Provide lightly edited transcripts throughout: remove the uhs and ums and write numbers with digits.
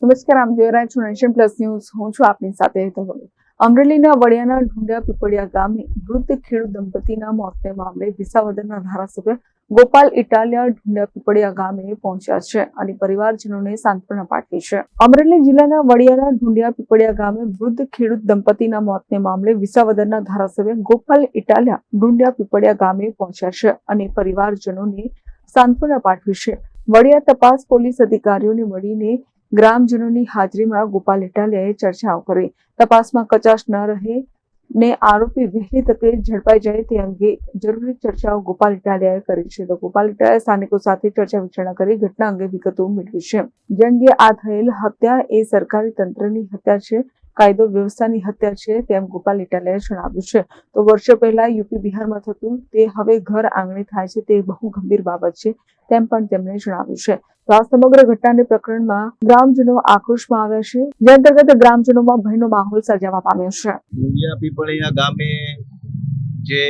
નમસ્કાર, આમ જોઈ રહ્યા છો નેશન પ્લસ ન્યૂઝ. હું છું આપની સાથે હેતલ ભગત. અમરેલીના વડિયાના ઢુંડિયા પીપળિયા ગામે વૃદ્ધ ખેડૂત દંપતીના મોતને મામલે વિસાવદરના ધારાસભ્ય ગોપાલ ઇટાલિયા ઢુંડિયા પીપળિયા ગામે પહોંચ્યા છે અને પરિવારજનોને સાંત્વના પાઠવી છે. અમરેલી જિલ્લાના વડિયાના ઢુંડિયા પીપળિયા ગામે વૃદ્ધ ખેડૂત દંપતીના મોતને મામલે વિસાવદરના ધારાસભ્ય ગોપાલ ઇટાલિયા ઢુંડિયા પીપળિયા ગામે પહોંચ્યા છે અને પરિવારજનોને સાંત્વના પાઠવી છે. વડિયા તપાસ પોલીસ અધિકારીઓને મળીને ગ્રામજનોની હાજરીમાં ગોપાલ ઇટાલિયાએ ચર્ચાઓ કરી. તપાસમાં કચાશ ન રહે ને આરોપી વહેલી તકે ઝડપાઈ જાય તે અંગે જરૂરી ચર્ચાઓ ગોપાલ ઇટાલિયાએ કરી છે. તો ગોપાલ ઇટાલિયાએ સ્થાનિકો સાથે ચર્ચા વિચારણા કરી ઘટના અંગે વિગતો મેળવી છે. જે અંગે આ થયેલ હત્યા એ સરકારી તંત્રની હત્યા છે, કાયદો વ્યવસ્થાની હત્યા છે તેમ ગોપાલ ઇટાલિયાએ જણાવ્યું છે. તો વર્ષો પહેલા યુપી બિહારમાં થતું તે હવે ઘર આંગણે થાય છે તે બહુ ગંભીર બાબત છે તેમ પણ તેમણે જણાવ્યું છે. તો આ સમગ્ર ઘટનાને પ્રકરણમાં ગ્રામજનો આક્રોશમાં આવ્યા છે, જે અંતર્ગત ગ્રામજનોમાં ભયનો માહોલ સર્જાવા પામ્યો છે. ઢુંડિયા પીપળિયા ગામે જે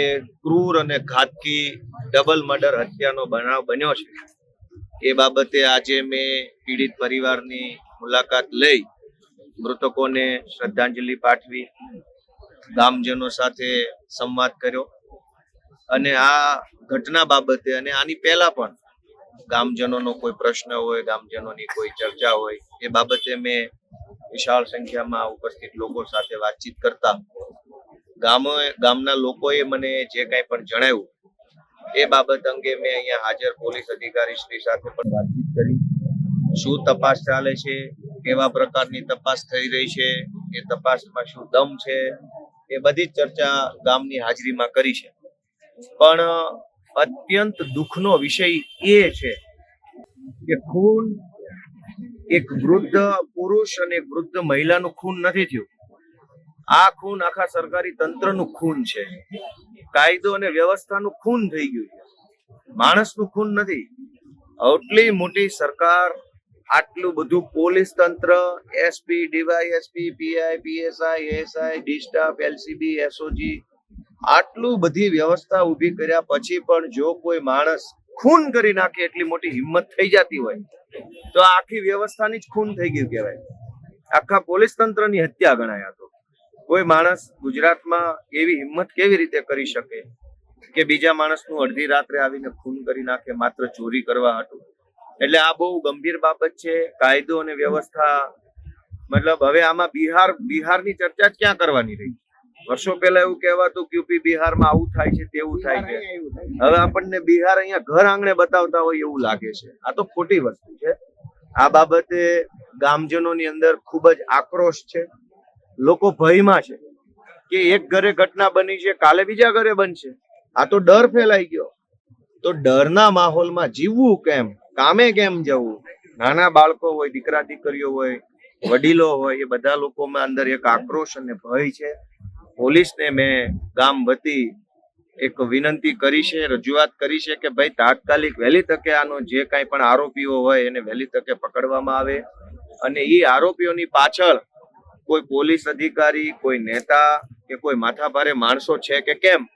ક્રૂર અને ઘાતકી ડબલ મર્ડર હત્યાનો બનાવ બન્યો છે એ બાબતે આજે મેં પીડિત પરિવારની મુલાકાત લઈ મૃતકોને શ્રદ્ધાંજલિ પાઠવી, ગામજનો સાથે સંવાદ કર્યો અને આ ઘટના બાબતે અને આની પહેલા પણ ગામજનોનો કોઈ પ્રશ્ન હોય, ગામજનોની કોઈ ચર્ચા હોય એ બાબતે મેં વિશાળ સંખ્યામાં ઉપસ્થિત લોકો સાથે વાતચીત કરતા ગામના લોકોએ મને જે કંઈ પણ જણાવ્યું એ બાબત અંગે મેં અહીંયા હાજર પોલીસ અધિકારી શ્રી સાથે પણ વાતચીત કરી. શું તપાસ ચાલે છે, કેવા પ્રકારની તપાસ થઈ રહી છે, એ તપાસમાં શું દમ છે, એ બધી જ ચર્ચા ગામની હાજરીમાં કરી છે. પણ અત્યંત દુઃખનો વિષય એ છે કે ખૂન એક વૃદ્ધ પુરુષ અને વૃદ્ધ મહિલાનું ખૂન નથી થયું. આ ખૂન આખા સરકારી તંત્રનું ખૂન છે, કાયદો અને વ્યવસ્થાનું ખૂન થઈ ગયું છે, માણસનું ખૂન નથી. આટલી મોટી સરકાર, આટલું બધું પોલીસ તંત્ર, SP, DYSP, PI, PSI, ASI, D staff, LCB, SOG, આટલું બધી વ્યવસ્થા ઊભી કર્યા પછી પણ જો કોઈ માણસ ખૂન કરી નાખે એટલી મોટી હિંમત થઈ જતી હોય તો આખી વ્યવસ્થાની જ ખૂન થઈ ગયું કહેવાય. આખા પોલીસ તંત્રની હત્યા ગણાય. તો કોઈ માણસ ગુજરાતમાં એવી હિંમત કેવી રીતે કરી શકે કે બીજા માણસનું અડધી રાત્રે આવીને ખૂન કરી નાખે માત્ર ચોરી કરવા હતું? એટલે આ બહુ ગંભીર બાબત છે. કાયદો અને વ્યવસ્થા મતલબ હવે આમાં બિહારની ચર્ચા જ ક્યાં કરવાની રહી? વર્ષો પહેલા એવું કહેવાતું કે યુપી બિહારમાં આવું થાય છે, તેવું થાય છે. હવે આપણને બિહાર અહીંયા ઘર આંગણે બતાવતા હોય એવું લાગે છે. આ તો ખોટી વસ્તુ છે. આ બાબતે ગામજનોની અંદર ખૂબ જ આક્રોશ છે. લોકો ભયમાં છે કે એક ઘરે ઘટના બની છે, કાલે બીજા ઘરે બનશે. આ તો ડર ફેલાઈ ગયો. તો ડરના માહોલમાં જીવવું કેમ, કામે કેમ જવું? નાના બાળકો હોય, દીકરા દીકરીઓ હોય, વડીલો હોય, એ બધા લોકોમાં અંદર એક આક્રોશ અને ભય છે. પોલીસને મેં ગામ વતી એક વિનંતી કરી છે, રજૂઆત કરી છે કે ભાઈ તાત્કાલિક વહેલી તકે આનો જે કાંઈ પણ આરોપીઓ હોય એને વહેલી તકે પકડવામાં આવે અને એ આરોપીઓની પાછળ કોઈ પોલીસ અધિકારી, કોઈ નેતા કે કોઈ માથાભારે માણસો છે કે કેમ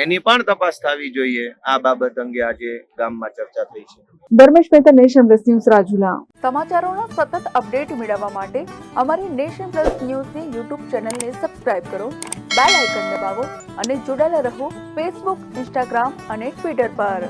એની પણ તપાસ થવી જોઈએ. આ બાબત અંગે આજે ગામમાં ચર્ચા થઈ છે. Dharmesh Mehta, nation plus news, Rajula. સમાચારોના સતત અપડેટ મેળવવા માટે અમારી નેશન પ્લસ ન્યૂઝની યુટ્યુબ ચેનલને સબસ્ક્રાઇબ કરો, બેલ આઇકન દબાવો અને જોડાયેલા રહો ફેસબુક, ઇન્સ્ટાગ્રામ અને ટ્વિટર પર.